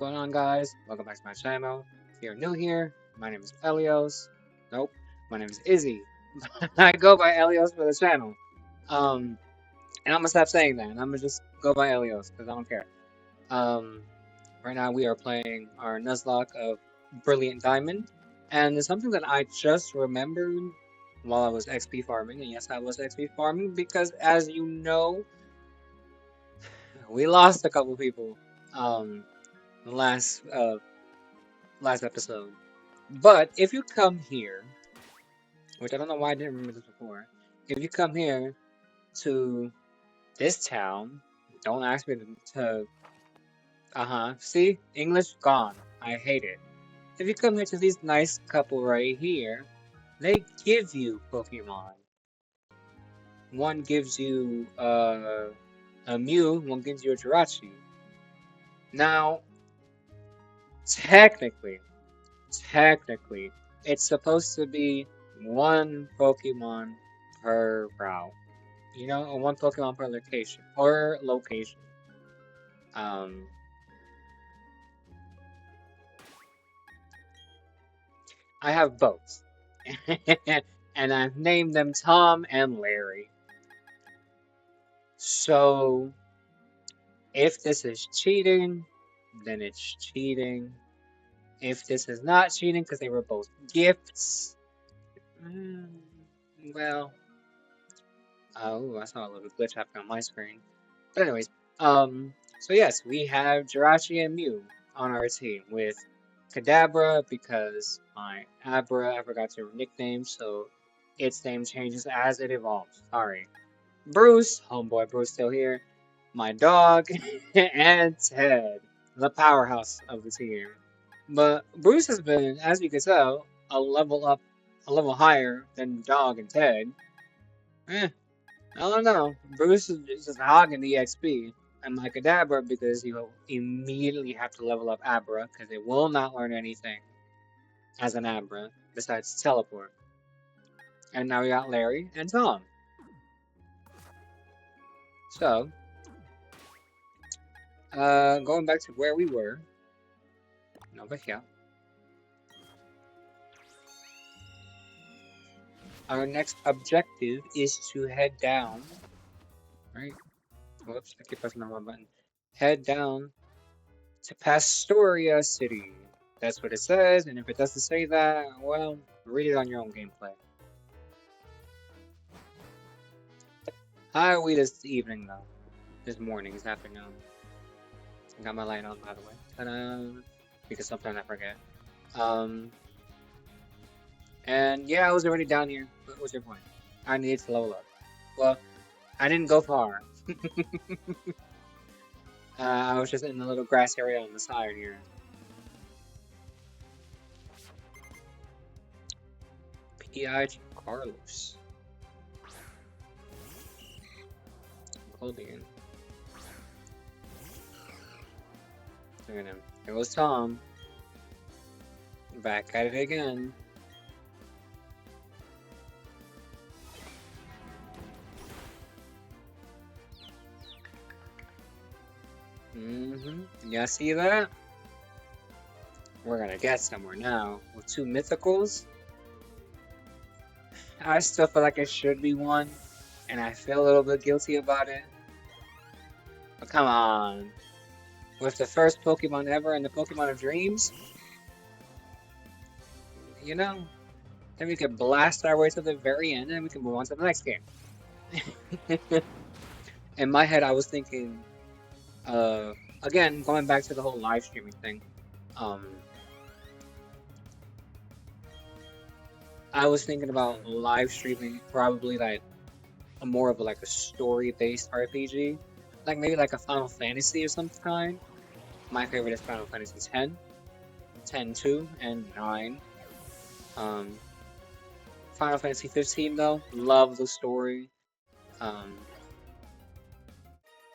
going on, guys? Welcome back to my channel. If you're new here, my name is Elios. Nope, my name is Izzy. I go by Elios for the channel. Um, and I'm gonna stop saying that, and I'm gonna just go by Elios because I don't care. Um, right now we are playing our Nuzlocke of Brilliant Diamond, and it's something that I just remembered while I was XP farming. And yes, I was XP farming because, as you know, we lost a couple people. The last episode. But if you come here, which I don't know why I didn't remember this before, if you come here to this town, don't ask me to see? English gone. I hate it. If you come here to this nice couple right here, they give you Pokemon. One gives you a Mew, one gives you a Jirachi. Now, technically, it's supposed to be one Pokemon per route. You know, one Pokemon per location. Um, I have both. And I've named them Tom and Larry. So, if this is cheating, then it's cheating. If this is not cheating because they were both gifts, well, oh, I saw a little glitch happen on my screen. But anyways, so yes, we have Jirachi and Mew on our team with Kadabra because my Abra, I forgot your nickname, so its name changes as it evolves. Sorry. Bruce, homeboy Bruce still here, my dog, and Ted, the powerhouse of the team. But Bruce has been, as you can tell, a level higher than Dog and Ted. Eh, I don't know. Bruce is just hogging the XP. And like Kadabra, because you'll immediately have to level up Abra, because it will not learn anything as an Abra, besides teleport. And now we got Larry and Tom. So, going back to where we were, over here. Our next objective is to head down, right? Whoops, I keep pressing the wrong button. Head down to Pastoria City. That's what it says, and if it doesn't say that, well, read it on your own gameplay. How are we this evening, though? This morning, this afternoon. I got my light on, by the way. Ta-da! Because sometimes I forget. And yeah, I was already down here. What was your point? I needed to level up. Well, I didn't go far. I was just in the little grass area on the side here. P.I.G. Carlos. Holding. Look at him. There goes Tom. Back at it again. Yeah, see that? We're gonna get somewhere now. With 2 mythicals. I still feel like it should be 1. And I feel a little bit guilty about it. But come on. With the first Pokemon ever and the Pokemon of Dreams, you know, then we can blast our way to the very end and we can move on to the next game. In my head, I was thinking, again, going back to the whole live streaming thing, I was thinking about live streaming probably like more of like a story-based RPG, like maybe like a Final Fantasy or some kind. My favorite is Final Fantasy X, 10-2, and 9. Final Fantasy 15 though, love the story.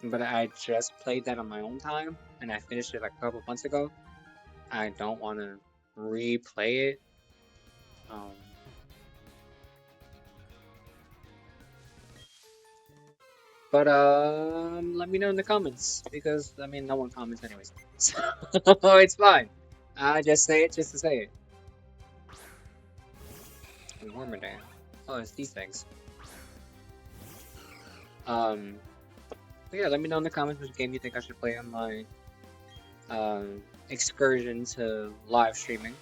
But I just played that on my own time, and I finished it like a couple months ago. I don't want to replay it. But let me know in the comments because I mean no one comments anyways, so it's fine. I just say it just to say it. Warmadan. Oh, it's these things. But yeah, let me know in the comments which game you think I should play on my excursion to live streaming.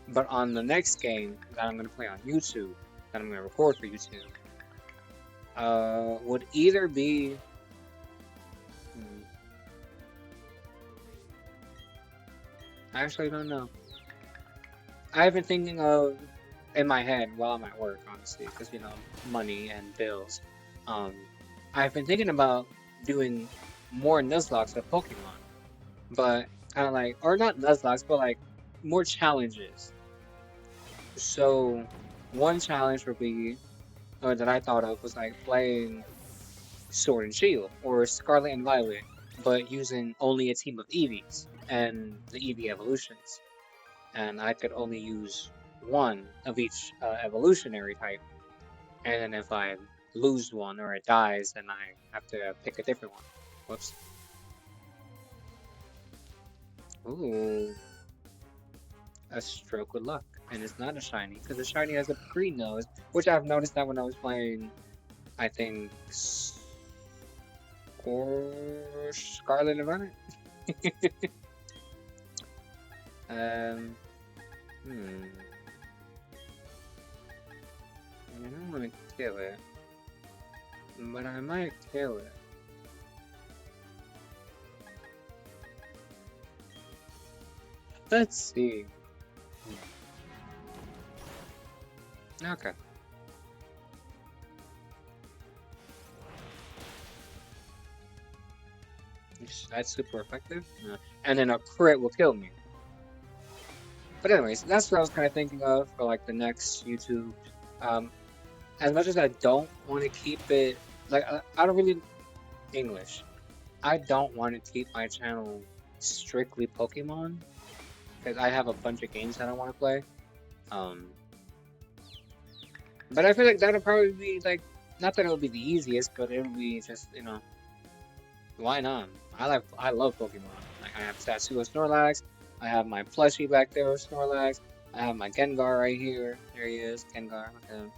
But on the next game that I'm gonna play on YouTube, that I'm gonna record for YouTube, would either be I actually don't know. I've been thinking of in my head while I'm at work, honestly, because you know, money and bills. Um, I've been thinking about doing more Nuzlocke of Pokemon, but kind of like, or not Nuzlocke, but like more challenges. So one challenge would be, or that I thought of was like playing Sword and Shield or Scarlet and Violet, but using only a team of Eevees and the Eevee evolutions. And I could only use one of each evolutionary type. And then if I lose one or it dies, then I have to pick a different one. Whoops. Ooh. A stroke with luck. And it's not a shiny, because the shiny has a green nose, which I've noticed that when I was playing, I think, Scarlet and Violet? um, I don't want to kill it, but I might kill it. Let's see. Okay. That's super effective. And then a crit will kill me. But anyways, that's what I was kind of thinking of for like the next YouTube. As much as I don't want to keep it, like I don't really English. I don't want to keep my channel strictly Pokemon because I have a bunch of games that I want to play. But I feel like that'll probably be like, not that it'll be the easiest, but it'll be just, you know, why not? I love Pokemon. Like I have a tattoo of Snorlax. I have my plushie back there of Snorlax. I have my Gengar right here. There he is, Gengar. Okay.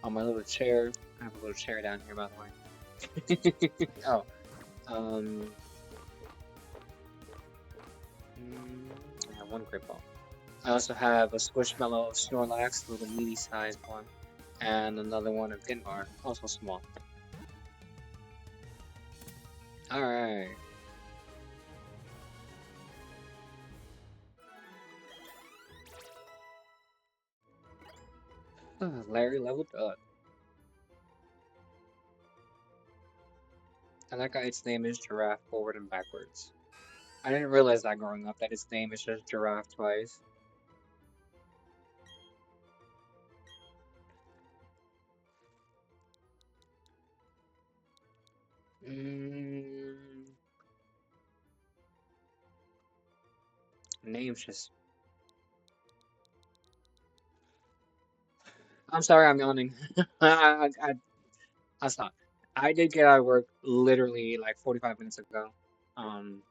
On my little chair. I have a little chair down here, by the way. Oh. I have one Great Ball. I also have a Squishmallow of Snorlax, a little mini-sized one, and another one of Gengar, also small. Alright. Larry leveled up. And that guy, its name is Giraffe forward and backwards. I didn't realize that growing up, that its name is just Giraffe twice. Name's just... I'm sorry, I'm yawning. I stopped. I did get out of work literally like 45 minutes ago. Name.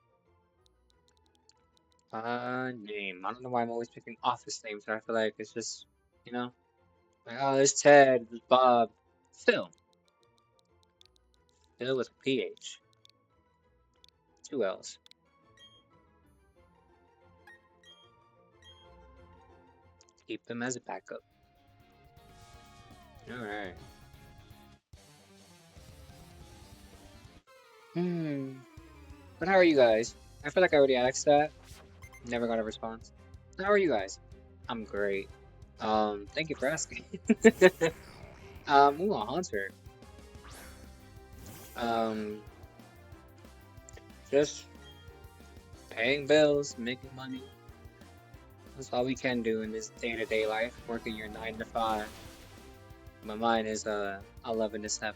I don't know why I'm always picking office names, but I feel like it's just, you know, like, oh, there's Ted, there's Bob, Phil. Phil with a PH. 2 L's. Keep them as a backup. Alright. But how are you guys? I feel like I already asked that. Never got a response. How are you guys? I'm great. Thank you for asking. Ooh, a Haunter. Just paying bills, making money. That's all we can do in this day-to-day life, working your 9 to 5. My mine is 11 to 7.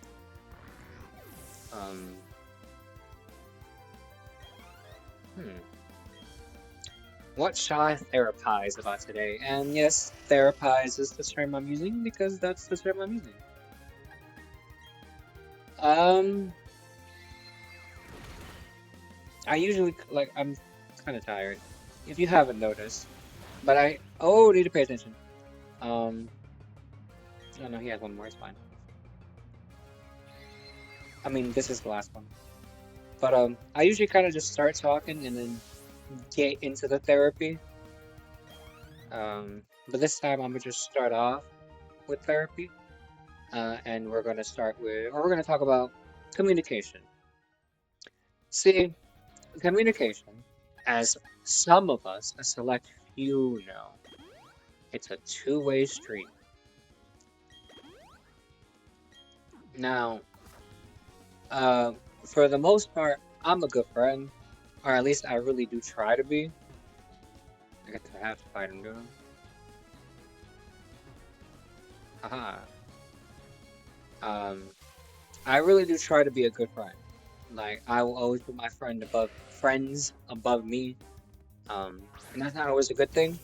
What shall I therapize about today? And yes, therapize is the term I'm using because that's the term I'm using. Um, I usually like I'm kind of tired. If you haven't noticed, but I need to pay attention. Um, oh no, he has one more. It's fine. I mean, this is the last one. But I usually kind of just start talking and then get into the therapy. But this time I'm gonna just start off with therapy. And we're gonna start with, or we're gonna talk about communication. See, communication, as some of us, a select few know, it's a two-way street. Now, uh, for the most part, I'm a good friend, or at least I really do try to be. I guess I have to fight him, do I? Haha. Um, I really do try to be a good friend. Like, I will always put my friends above me. And that's not always a good thing,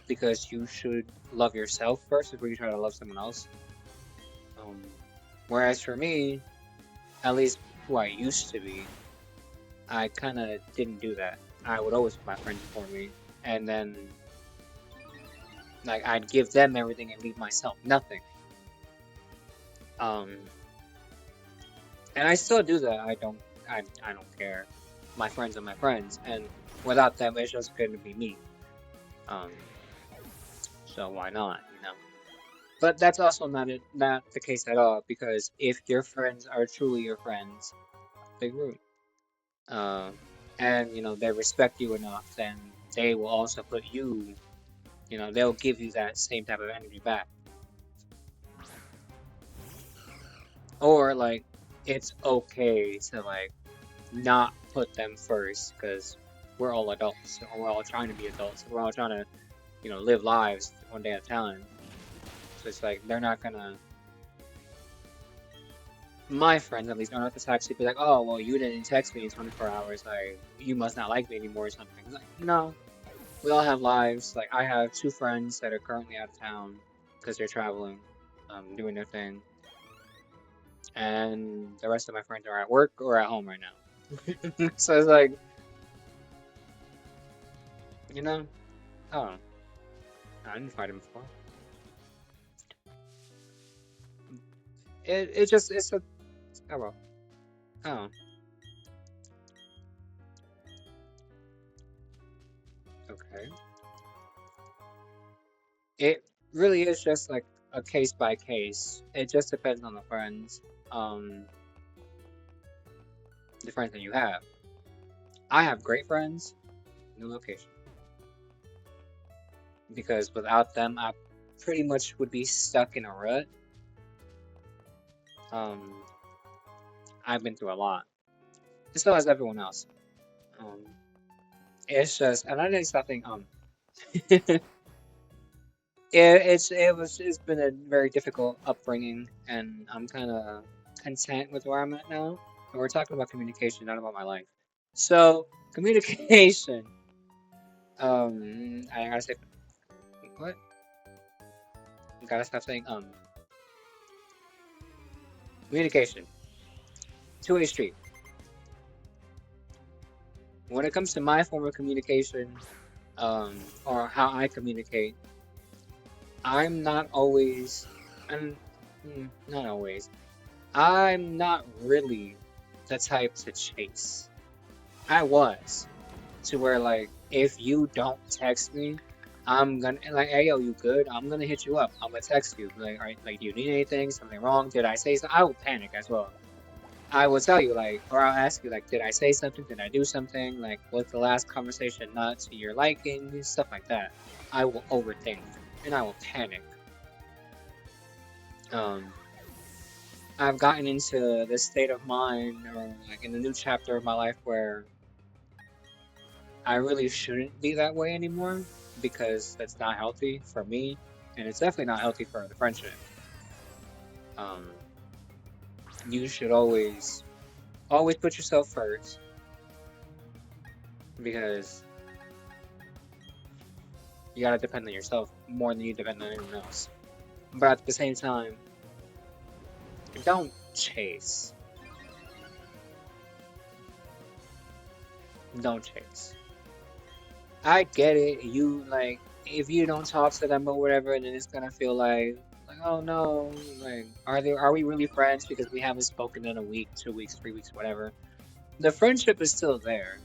because you should love yourself first before you try to love someone else. Um, Whereas for me, at least who I used to be, I kind of didn't do that. I would always put my friends before me, and then like I'd give them everything and leave myself nothing. Um, and I still do that. I don't care. My friends are my friends, and without them, it's just going to be me. Um, so why not, you know? But that's also not the case at all, because if your friends are truly your friends, they root. Uh, and you know they respect you enough, then they will also put you. You know they'll give you that same type of energy back. Or like, it's okay to like not put them first, because we're all adults. We're all trying to be adults. We're all trying to live lives one day at a time. So it's like they're not gonna. My friends at least don't have to actually be like, oh, well, you didn't text me in 24 hours, like, you must not like me anymore or something. Like, no, we all have lives. Like, I have two friends that are currently out of town because they're traveling, doing their thing, and the rest of my friends are at work or at home right now. So it's like, you know, oh, I didn't fight him before. It's a, oh well, oh, okay. It really is just like a case by case. It just depends on um, the friends that you have. I have great friends, no location, because without them, I pretty much would be stuck in a rut. Um, I've been through a lot, just so has everyone else. Um, it's just, and I think something. It's been a very difficult upbringing, and I'm kind of content with where I'm at now. And we're talking about communication, not about my life. So communication. I gotta say what? I gotta stop saying communication. Two-way street. When it comes to my form of communication, or how I communicate, I'm not always, and not always. I'm not really the type to chase. I was to where like if you don't text me, I'm gonna like, hey yo, you good? I'm gonna hit you up. I'm gonna text you. Like, all right, like, do you need anything? Something wrong? Did I say something? I will panic as well. I will tell you like, or I'll ask you like, did I say something? Did I do something? Like, was the last conversation not to your liking? Stuff like that. I will overthink and I will panic. Um, I've gotten into this state of mind, or like in a new chapter of my life where I really shouldn't be that way anymore, because that's not healthy for me, and it's definitely not healthy for the friendship. Um, you should always put yourself first, because you gotta depend on yourself more than you depend on anyone else. But at the same time, don't chase. don't chase. I get it. You like if you don't talk to them or whatever, then it's gonna feel like oh no, like are we really friends because we haven't spoken in a week, 2 weeks, 3 weeks, whatever. The friendship is still there.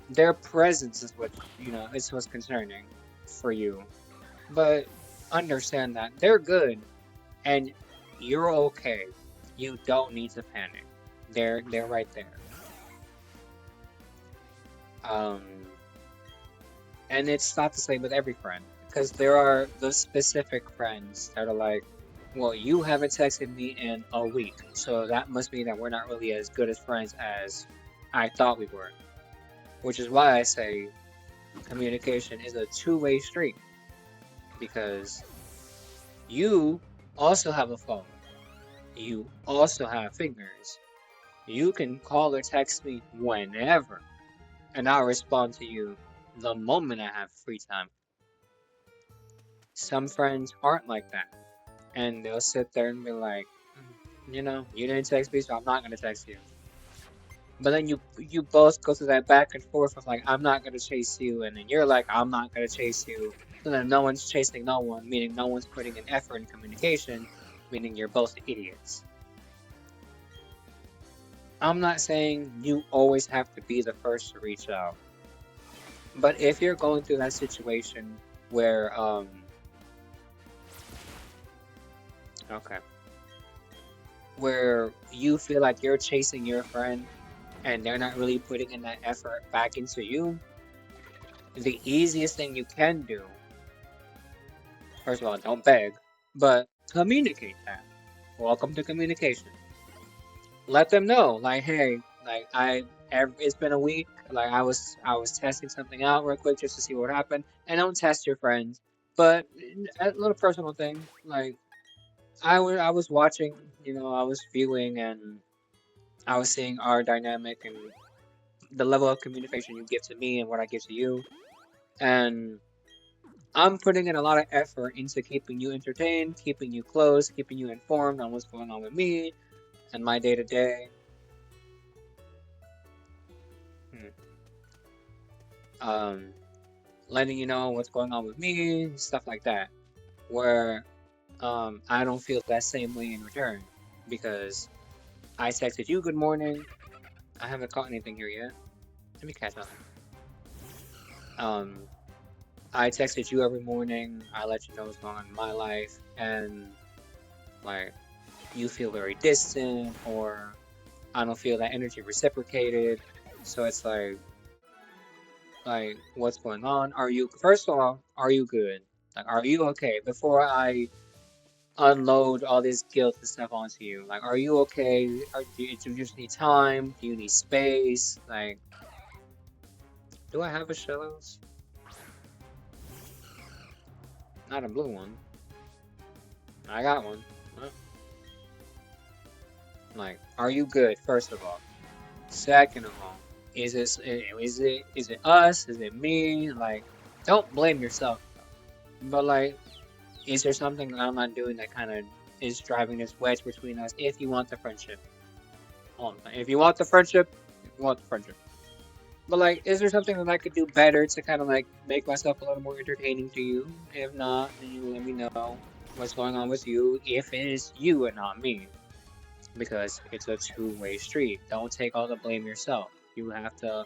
Their presence is what it's what's concerning for you. But understand that they're good and you're okay. You don't need to panic. They're right there. Um, and it's not the same with every friend because there are those specific friends that are like, well, you haven't texted me in a week, so that must mean that we're not really as good as friends as I thought we were. Which is why I say communication is a two-way street because you also have a phone. You also have fingers. You can call or text me whenever, and I'll respond to you the moment I have free time. Some friends aren't like that, and they'll sit there and be like, you didn't text me, so I'm not gonna text you. But then you both go through that back and forth of like, I'm not gonna chase you, and then you're like, I'm not gonna chase you. So then no one's chasing no one, meaning no one's putting an effort in communication, meaning you're both idiots. I'm not saying you always have to be the first to reach out. But if you're going through that situation where okay, where you feel like you're chasing your friend and they're not really putting in that effort back into you, the easiest thing you can do, first of all, don't beg, but communicate that. Welcome to communication. Let them know, like, hey, like it's been a week. Like I was testing something out real quick just to see what happened, and don't test your friends. But a little personal thing, like I was watching, I was viewing, and I was seeing our dynamic and the level of communication you give to me and what I give to you, and I'm putting in a lot of effort into keeping you entertained, keeping you close, keeping you informed on what's going on with me and my day to day. Um, letting you know what's going on with me, stuff like that. Where I don't feel that same way in return because I texted you good morning. I haven't caught anything here yet. Let me catch up. Um, I texted you every morning. I let you know what's going on in my life, and like you feel very distant, or I don't feel that energy reciprocated. So it's like what's going on? Are you first of all, are you good? Like, are you okay? Before I unload all this guilt and stuff onto you, like, are you okay? Do you just need time? Do you need space? Like, do I have a Shellos? Not a blue one. I got one. Huh? Like, are you good? First of all. Second of all, is it us? Is it me? Like, don't blame yourself. But like, is there something that I'm not doing that kind of is driving this wedge between us? If you want the friendship, if you want the friendship, if you want the friendship. But like, is there something that I could do better to kind of like make myself a little more entertaining to you? If not, then you let me know what's going on with you. If it is you and not me, because it's a two-way street. Don't take all the blame yourself. You have to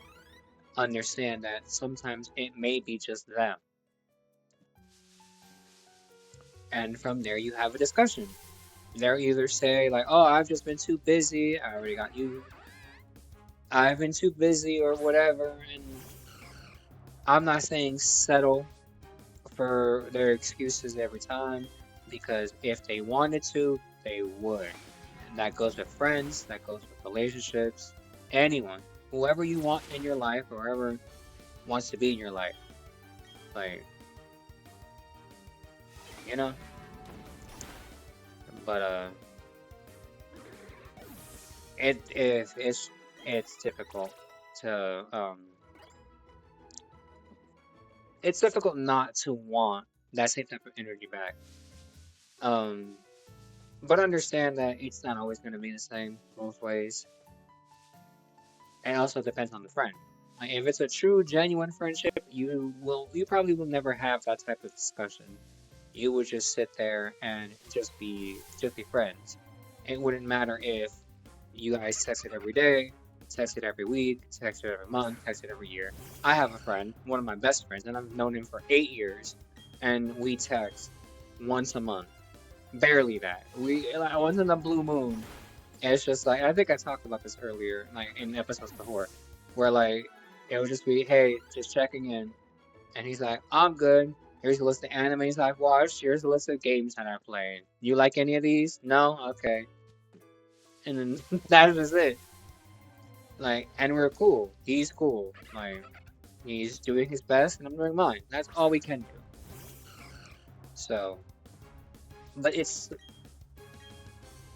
understand that sometimes it may be just them. And from there, you have a discussion. They'll either say, like, oh, I've just been too busy. I already got you. I've been too busy or whatever. And I'm not saying settle for their excuses every time because if they wanted to, they would. And that goes with friends, that goes with relationships, anyone, whoever you want in your life, or whoever wants to be in your life. Like, you know? But it's difficult to it's difficult not to want that same type of energy back. Um, but understand that it's not always going to be the same both ways, and it also depends on the friend. Like, if it's a true, genuine friendship, you probably will never have that type of discussion. You would just sit there and just be friends. It wouldn't matter if you guys texted every day, texted every week, texted every month, texted every year. I have a friend, one of my best friends, and I've known him for 8 years, and we text once a month. Barely that. We like once in the blue moon. And it's just like I think I talked about this earlier, like in episodes before, where like it would just be, hey, just checking in, and he's like, I'm good. Here's a list of animes I've watched. Here's a list of games that I've played. You like any of these? No? Okay. And then that was it. Like, and we're cool. He's cool. Like, he's doing his best, and I'm doing mine. That's all we can do. So, but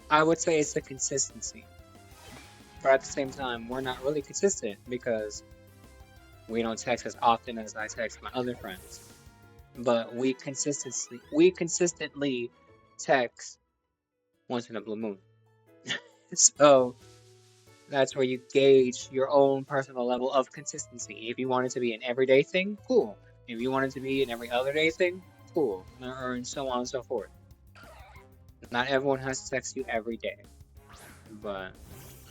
I would say it's the consistency. But at the same time, we're not really consistent because we don't text as often as I text my other friends. But we consistently text once in a blue moon. So that's where you gauge your own personal level of consistency. If you want it to be an everyday thing, cool. If you want it to be an every other day thing, cool. Or and so on and so forth. Not everyone has to text you every day. But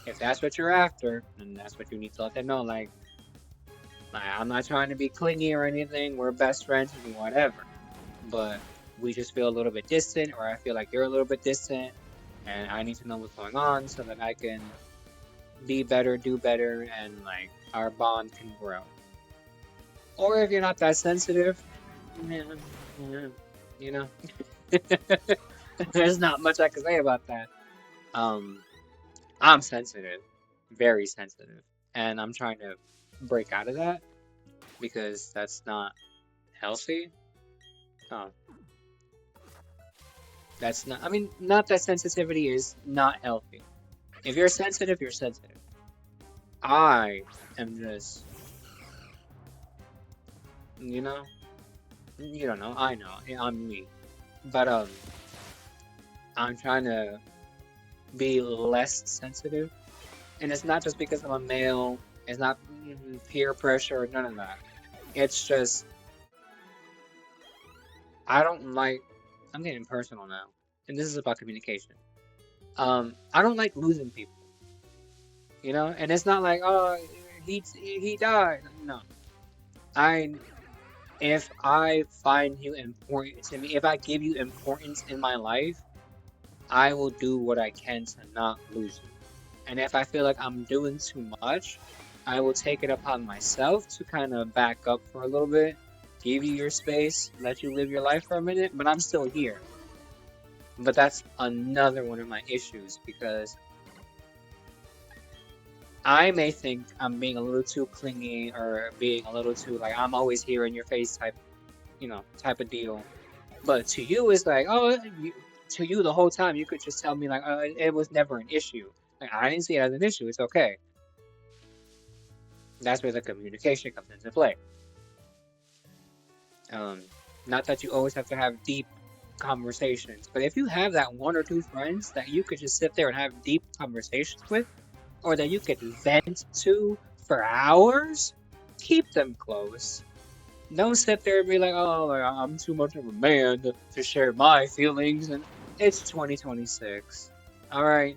if that's what you're after, then that's what you need to let them know. Like I'm not trying to be clingy or anything. We're best friends and whatever. But we just feel a little bit distant, or I feel like you're a little bit distant, and I need to know what's going on so that I can be better, do better, and like our bond can grow. Or if you're not that sensitive, yeah, yeah, you know, there's not much I can say about that. Um, I'm sensitive, very sensitive, and I'm trying to break out of that because that's not healthy. Um, that's not. I mean, not that sensitivity is not healthy. If you're sensitive, you're sensitive. I am just, you know, you don't know. I know. I'm me. But I'm trying to be less sensitive, and it's not just because I'm a male. It's not peer pressure or none of that. It's just I don't like. I'm getting personal now, and this is about communication. I don't like losing people, and it's not like he died. No, I if I find you important to me, if I give you importance in my life, I will do what I can to not lose you. And if I feel like I'm doing too much, I will take it upon myself to kind of back up for a little bit, give you your space, let you live your life for a minute, but I'm still here. But that's another one of my issues because I may think I'm being a little too clingy or being a little too like I'm always here in your face type of deal. But to you, it's like, to you the whole time you could just tell me like, it was never an issue. Like I didn't see it as an issue. It's okay. That's where the communication comes into play. Um, Not that you always have to have deep conversations, but if you have that one or two friends that you could just sit there and have deep conversations with, or that you could vent to for hours, keep them close. Don't sit there and be like, oh, like, I'm too much of a man to share my feelings, and it's 2026. All right,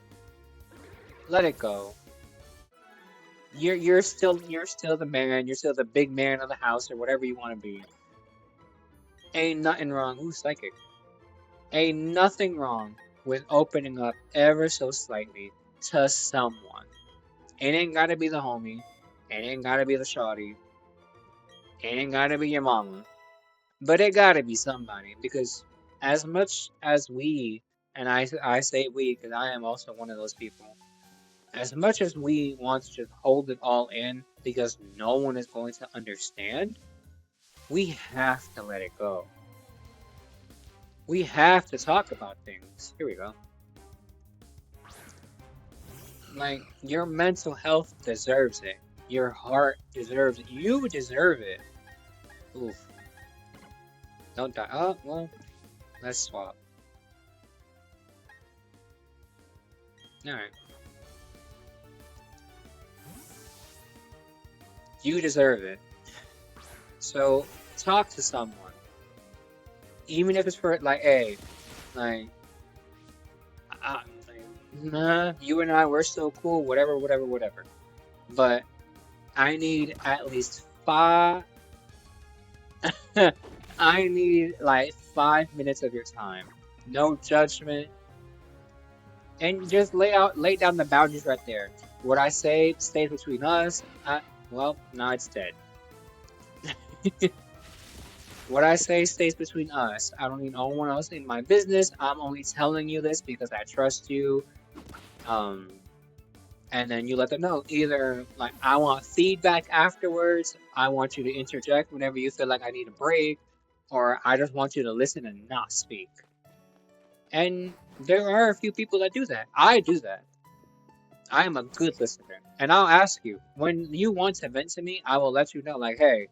let it go. You're still the man. You're still the big man of the house, or whatever you want to be. Ain't nothing wrong. Ooh, psychic. Ain't nothing wrong with opening up ever so slightly to someone. It ain't gotta be the homie. It ain't gotta be the shawty. It ain't gotta be your mama. But it gotta be somebody because as much as we, and I say we because I am also one of those people, as much as we want to just hold it all in because no one is going to understand, we have to let it go. We have to talk about things. Here we go. Like, your mental health deserves it. Your heart deserves it. You deserve it. Oof. Don't die. Oh, well, let's swap. Alright. You deserve it. So talk to someone, even if it's for like, hey, like, nah, you and I, we're still cool, whatever, whatever, whatever. But I need at least five. I need like 5 minutes of your time. No judgment, and just lay down the boundaries right there. What I say stays between us. Well, now it's dead. What I say stays between us. I don't need no one else in my business. I'm only telling you this because I trust you. Um, and then you let them know. Either like I want feedback afterwards. I want you to interject whenever you feel like I need a break, or I just want you to listen and not speak. And there are a few people that do that. I do that. I am a good listener. And I'll ask you, when you want to vent to me, I will let you know, like, hey,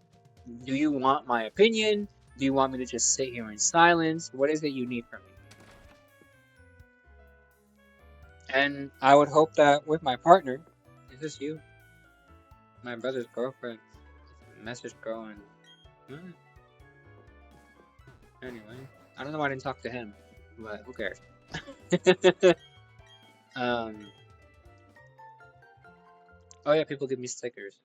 do you want my opinion? Do you want me to just sit here in silence? What is it you need from me? And I would hope that with my partner, is this you? My brother's girlfriend. Message going. Anyway, I don't know why I didn't talk to him, but who cares? um. Oh yeah, people give me stickers.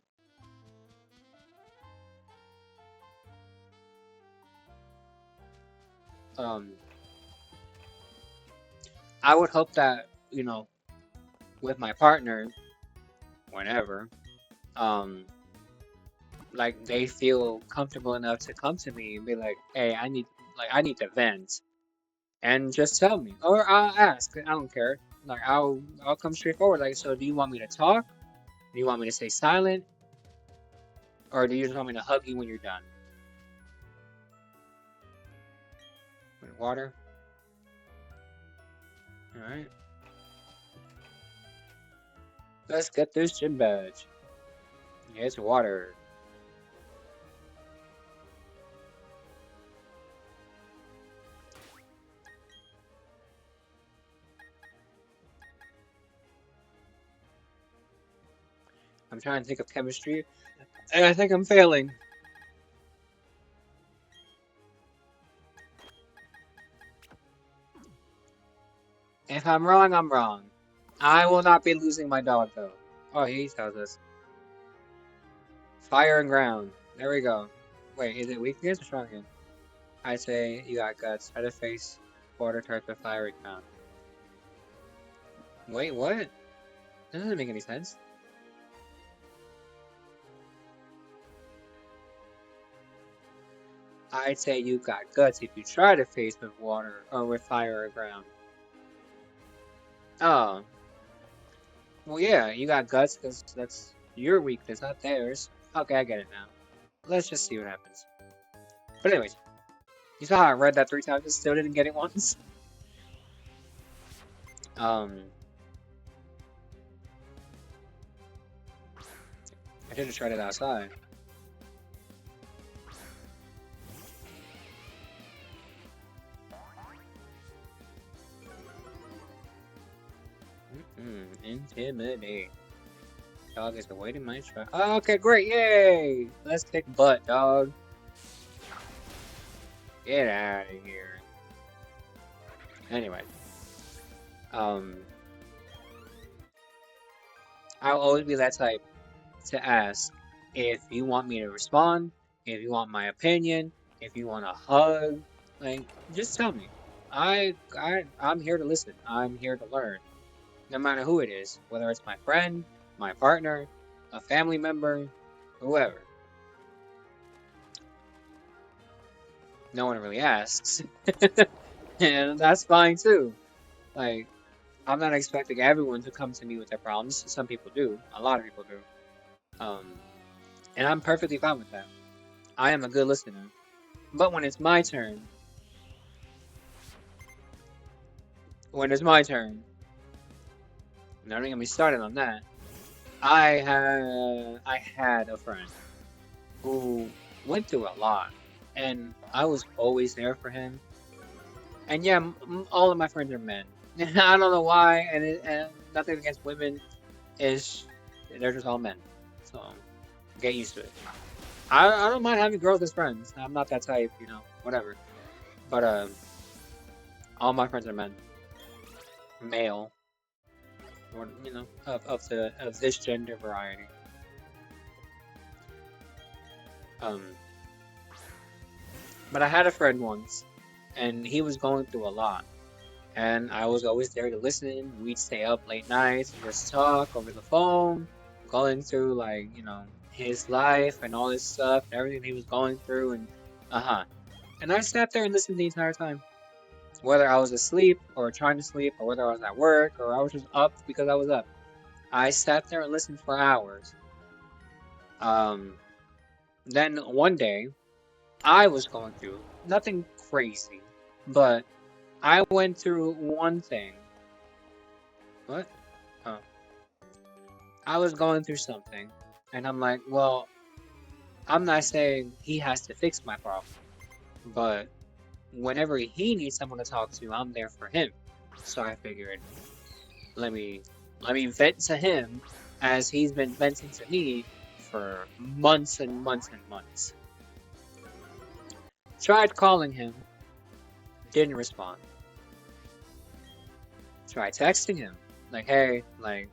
I would hope that, with my partner, whenever, um, like they feel comfortable enough to come to me and be like, "Hey, I need to vent," and just tell me, or I'll ask. I don't care. Like I'll come straight forward. Like, so do you want me to talk? Do you want me to stay silent, or do you just want me to hug you when you're done? With water. All right. Let's get this gym badge. Yeah, it's water. I'm trying to think of chemistry, and I think I'm failing. If I'm wrong, I'm wrong. I will not be losing my dog, though. Oh, he tells us. Fire and ground. There we go. Wait, is it weakness or strong? I say you got guts. Try to face water types with fiery ground. Wait, what? That doesn't make any sense. I'd say you got guts if you try to face with water or with fire or ground. Oh, well, yeah, you got guts because that's your weakness, not theirs. Okay, I get it now. Let's just see what happens. But anyways, you saw how I read that 3 times and still didn't get it once? I should have tried it outside. Intimidate. Dog is awaiting my truck. Oh, okay, great, yay! Let's kick butt, dog. Get out of here. Anyway, I'll always be that type to ask if you want me to respond, if you want my opinion, if you want a hug, like just tell me. I'm here to listen. I'm here to learn. No matter who it is, whether it's my friend, my partner, a family member, whoever. No one really asks. And that's fine too. Like, I'm not expecting everyone to come to me with their problems. Some people do. A lot of people do. And I'm perfectly fine with that. I am a good listener. But when it's my turn, now don't get me started on that. I had a friend who went through a lot, and I was always there for him. And yeah, all of my friends are men. I don't know why, and nothing against women. Is they're just all men. So Get used to it. I don't mind having girls as friends. I'm not that type, you know, whatever. But all my friends are men, male, or you know, of this gender variety. Um, but I had a friend once, and he was going through a lot, and I was always there to listen. We'd stay up late nights and just talk over the phone, going through like you know his life and all this stuff, and everything he was going through, and and I sat there and listened the entire time. Whether I was asleep or trying to sleep, or whether I was at work or I was just up because I was up. I sat there and listened for hours. Um, then one day, I was going through nothing crazy, but I went through one thing. What? Oh, I was going through something, and I'm like, well, I'm not saying he has to fix my problem, but whenever he needs someone to talk to, I'm there for him. So I figured, let me let me vent to him as he's been venting to me for months and months and months. Tried calling him, didn't respond. Tried texting him, like, hey, like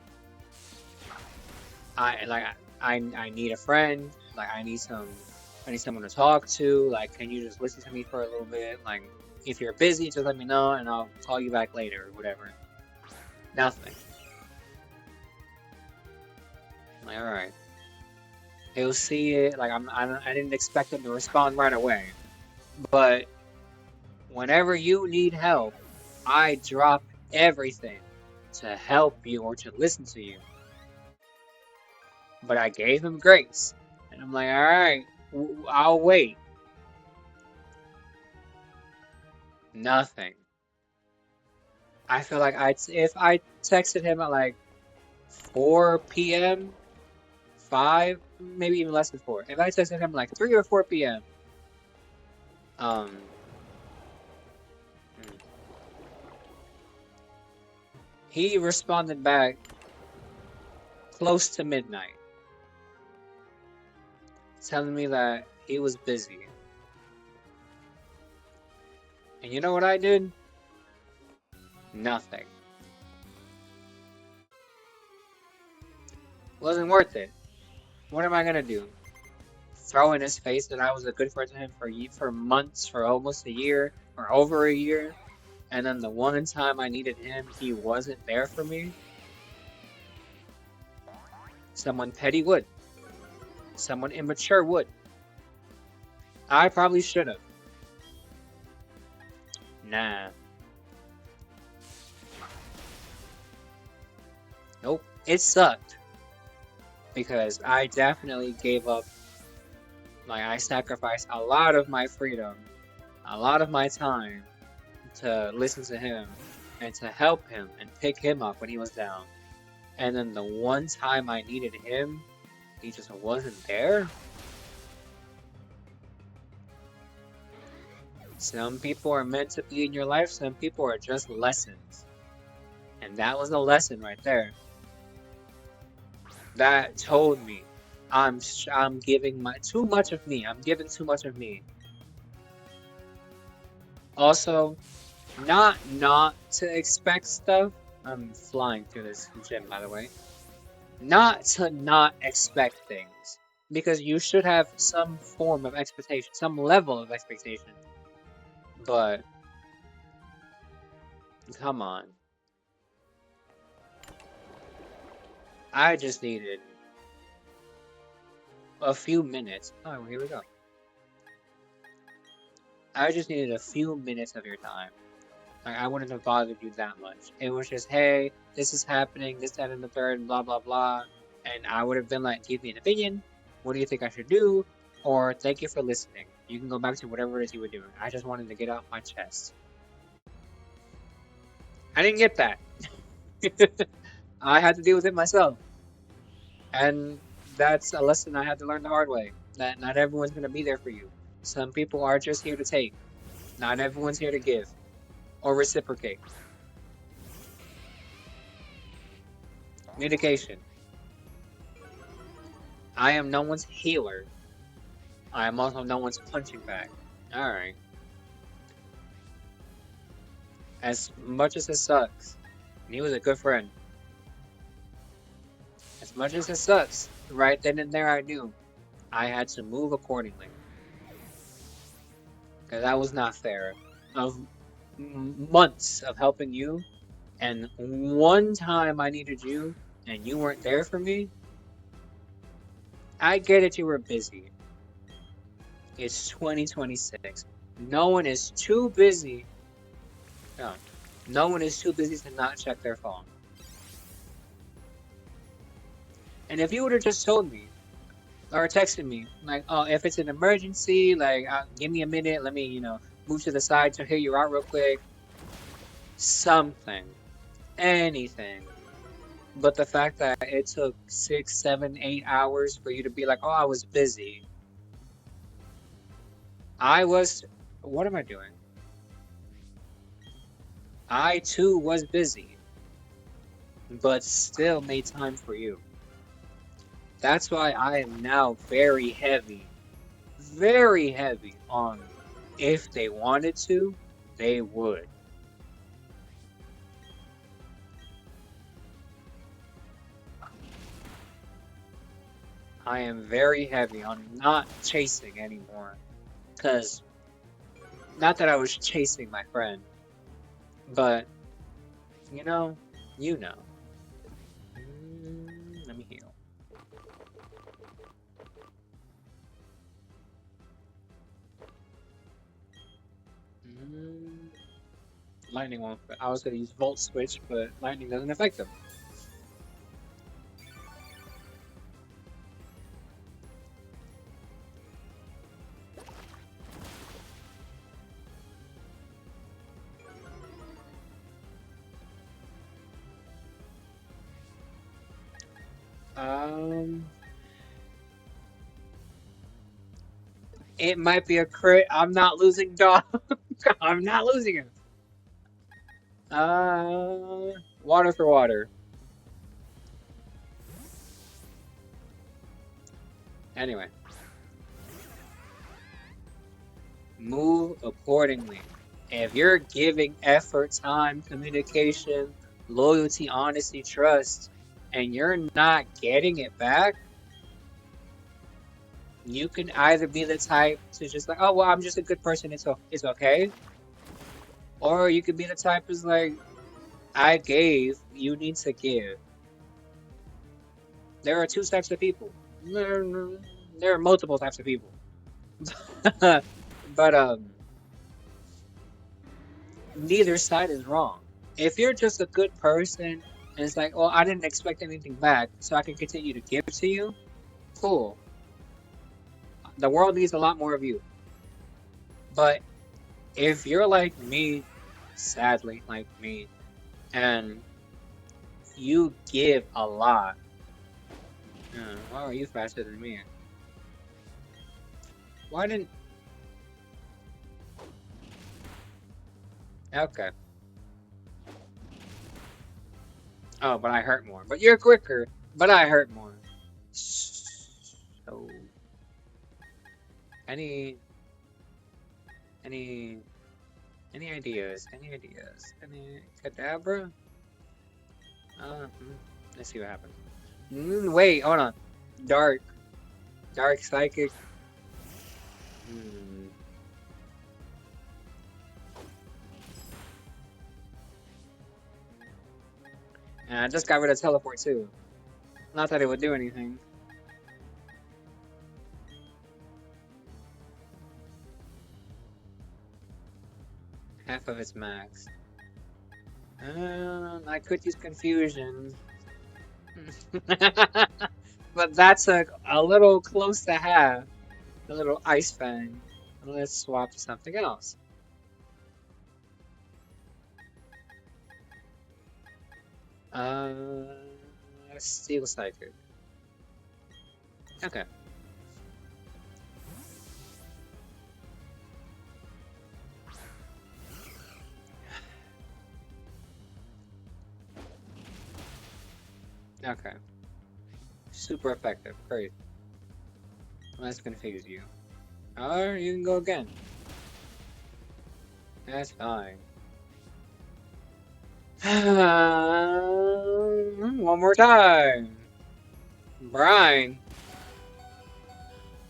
I need a friend, like I need someone to talk to, like can you just listen to me for a little bit? Like if you're busy, just let me know and I'll call you back later or whatever. Nothing. I'm like, alright. He'll see it. Like I didn't expect him to respond right away. But whenever you need help, I drop everything to help you or to listen to you. But I gave him grace. And I'm like, alright, I'll wait. Nothing. I feel like if I texted him at like 4 p.m., 5, maybe even less than 4. If I texted him like 3 or 4 p.m., um, hmm, he responded back close to midnight, telling me that he was busy. And you know what I did? Nothing. Wasn't worth it. What am I gonna do? Throw in his face that I was a good friend to him for months, for almost a year, or over a year, and then the one time I needed him, he wasn't there for me? Someone petty would. Someone immature would. I probably should have. Nah. Nope. It sucked. Because I definitely gave up. Like, I sacrificed a lot of my freedom, a lot of my time to listen to him and to help him and pick him up when he was down. And then the one time I needed him, he just wasn't there. Some people are meant to be in your life, some people are just lessons. And that was a lesson right there. That told me I'm giving too much of me. I'm giving too much of me. Also, not to expect stuff. I'm flying through this gym, by the way. Not to not expect things. Because you should have some form of expectation, some level of expectation. But, come on. I just needed a few minutes. Oh, here we go. I just needed a few minutes of your time. Like, I wouldn't have bothered you that much. It was just, hey, this is happening, this, that, and the third, blah, blah, blah. And I would have been like, give me an opinion. What do you think I should do? Or thank you for listening. You can go back to whatever it is you were doing. I just wanted to get off my chest. I didn't get that. I had to deal with it myself. And that's a lesson I had to learn the hard way. That not everyone's going to be there for you. Some people are just here to take. Not everyone's here to give or reciprocate. Communication. I am no one's healer. I am also no one's punching bag. Alright. As much as it sucks, he was a good friend. As much as it sucks, right then and there I knew I had to move accordingly. Because that was not fair. Of months of helping you, and one time I needed you, and you weren't there for me. I get it, you were busy. It's 2026. No one is too busy. No, no one is too busy to not check their phone. And if you would have just told me, or texted me, like, oh, if it's an emergency, like, give me a minute, let me, move to the side to hear you out real quick. Something. Anything. But the fact that it took 6, 7, 8 hours for you to be like, oh, I was busy. What am I doing? I too was busy, but still made time for you. That's why I am now very heavy on if they wanted to, they would. I am very heavy on not chasing anymore. Because, not that I was chasing my friend, but, you know. Let me heal. Lightning won't. I was gonna use Volt Switch, but lightning doesn't affect them. It might be a crit. I'm not losing dog. I'm not losing him. Water for water. Anyway. Move accordingly. If you're giving effort, time, communication, loyalty, honesty, trust, and you're not getting it back, you can either be the type to just like, oh, well, I'm just a good person, it's okay. Or you could be the type who's like, I gave, you need to give. There are two types of people. There are multiple types of people. But neither side is wrong. If you're just a good person and it's like, well, I didn't expect anything back, so I can continue to give to you, cool. The world needs a lot more of you. But if you're like me, sadly, like me, and you give a lot, why are you faster than me? Why didn't. Okay. Oh, but I hurt more. But you're quicker, but I hurt more. So. Any. Any. Any ideas? Any ideas? Any Kadabra? Let's see what happens. Wait, hold on. Dark. Dark Psychic. And I just got rid of Teleport too. Not that it would do anything. Half of its max. I could use Confusion. But that's a little close to half. A little Ice Fang. Let's swap to something else. Steel Psychic. Okay. Okay. Super effective. Great. Let's confuse you. Or you can go again. That's fine. One more time. Brian.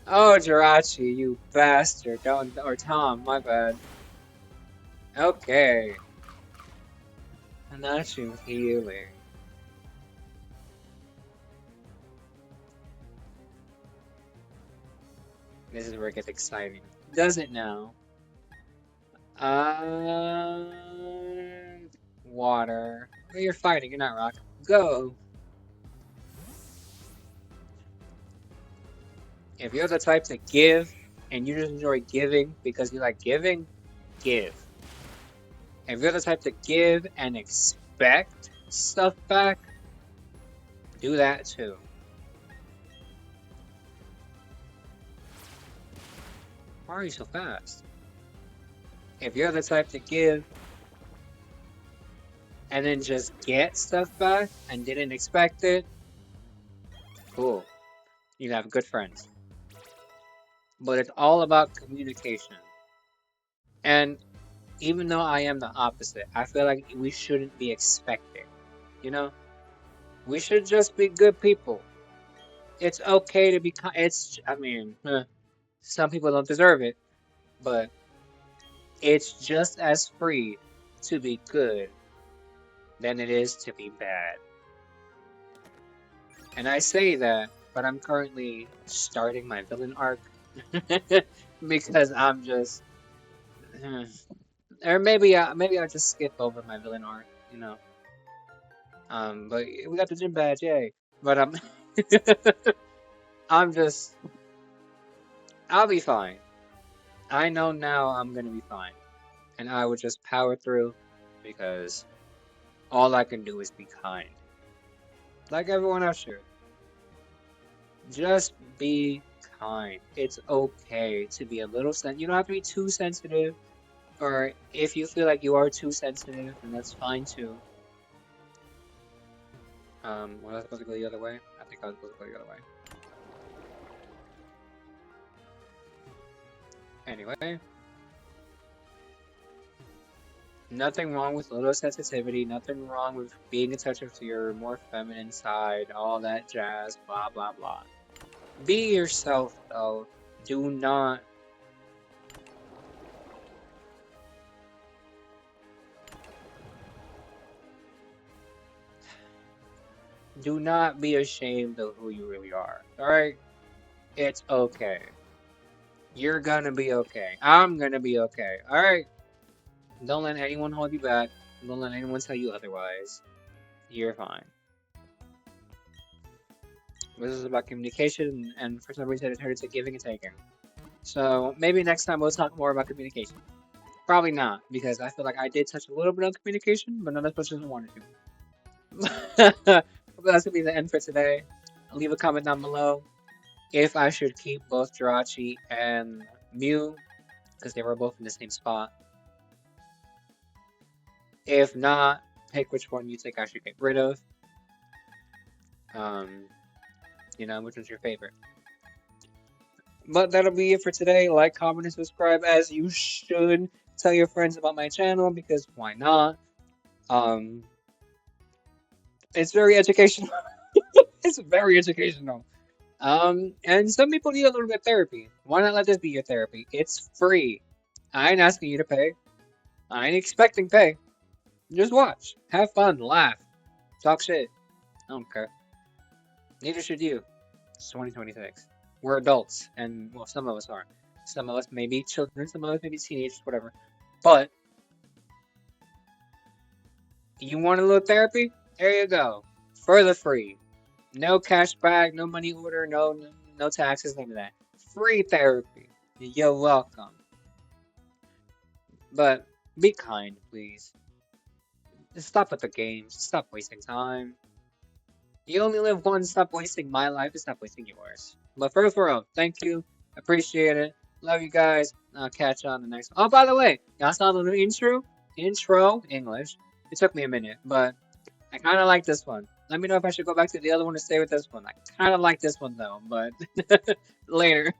Oh, Jirachi, you bastard. Don't, or Tom, my bad. Okay. Not you healing. This is where it gets exciting. Does it now? Water. Well, you're fighting, you're not rock. Go! If you're the type to give, and you just enjoy giving because you like giving, give. If you're the type to give and expect stuff back, do that too. Why are you so fast? If you're the type to give and then just get stuff back and didn't expect it, cool. You have good friends. But it's all about communication. And even though I am the opposite, I feel like we shouldn't be expecting. You know? We should just be good people. It's okay to be some people don't deserve it, but it's just as free to be good than it is to be bad. And I say that, but I'm currently starting my villain arc because I'm just, or maybe I'll just skip over my villain arc, you know. But we got the gym badge, yay! But I'm just, I'll be fine. I know now I'm gonna be fine, and I would just power through because all I can do is be kind, like everyone else should. Just be kind. It's okay to be a little You don't have to be too sensitive, or if you feel like you are too sensitive, then that's fine too. Was I supposed to go the other way? I think I was supposed to go the other way. Anyway. Nothing wrong with little sensitivity, nothing wrong with being in touch with your more feminine side, all that jazz, blah blah blah. Be yourself though. Do not be ashamed of who you really are. Alright? It's okay. You're gonna be okay. I'm gonna be okay. Alright? Don't let anyone hold you back. Don't let anyone tell you otherwise. You're fine. This is about communication, and for some reason it turned into giving and taking. So maybe next time we'll talk more about communication. Probably not, because I feel like I did touch a little bit on communication, but not as much as I wanted to. But that's gonna be the end for today. Leave a comment down below if I should keep both Jirachi and Mew, because they were both in the same spot. If not, pick which one you think I should get rid of. Which one's your favorite? But that'll be it for today. Like, comment, and subscribe as you should. Tell your friends about my channel because why not? It's very educational. It's very educational. And some people need a little bit of therapy. Why not let this be your therapy? It's free. I ain't asking you to pay. I ain't expecting pay. Just watch. Have fun. Laugh. Talk shit. I don't care. Neither should you. It's 2026. We're adults, and well, some of us are. Some of us may be children, some of us may be teenagers, whatever. But you want a little therapy? There you go. For the free. No cash back, no money order, no taxes, none of that. Free therapy. You're welcome. But be kind, please. Just stop with the games. Stop wasting time. You only live once. Stop wasting my life and stop wasting yours. But first of all, thank you. Appreciate it. Love you guys. I'll catch you on the next one. Oh, by the way, y'all saw the new intro? Intro English. It took me a minute, but I kind of like this one. Let me know if I should go back to the other one or stay with this one. I kind of like this one though, but later.